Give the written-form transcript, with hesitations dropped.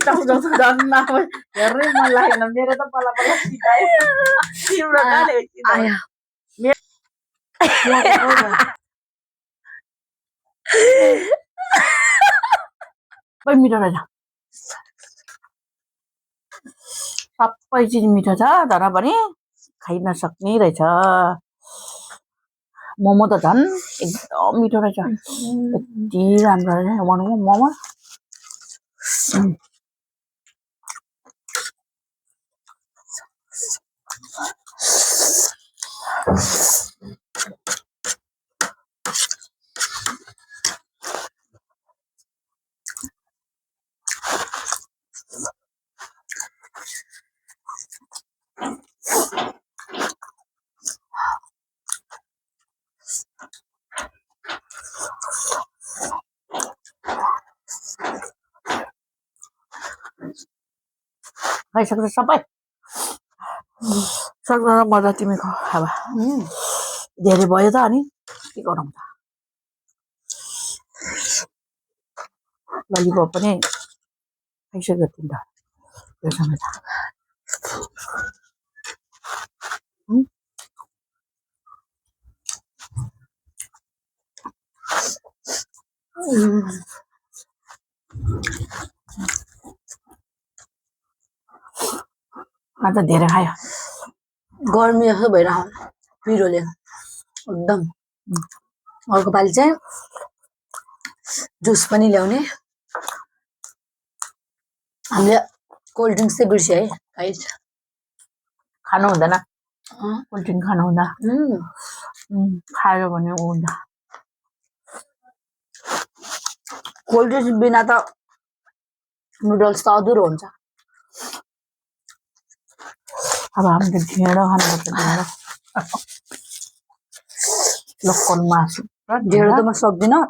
टाउको धन्न हेर्नै मन लागेन मेरो त पल्ल पल्ल सिधायो तिम्रो कहाँले आया सबै मिठो रहेछ सबै चिज मिठो छ तर पनि खाइ नसक्ने रहेछ मोमो त झन् एकदम मिठो रहेछ यति राम्रो रहेछ मोमो खाइसक्छ सबै सक्दैन मजा तिमी खा अब धेरै भयो त अनि के गरौँ त ललिपप पनि खाइसक्यो तिमी त यो समय त आज धेरै खायो गर्मी जस्तो भइरहेको पिरोले एकदम अर्को पालि चाहिँ जुस पनि ल्याउने हामीले कोल्ड ड्रिङ्क्स चाहिँ बिर्स्यो है गाइस खानु हुँदैन कोल्ड ड्रिङ्क खानु हुँदा खायो भने ऊ हुन्छ कोल्ड ड्रिङ्क्स बिना त नुडल्स त अधुरो हुन्छ अब हामीले ढिँडो खानुपर्छ ढिँडो लोकल मासु ढेँडो त म सक्दिनँ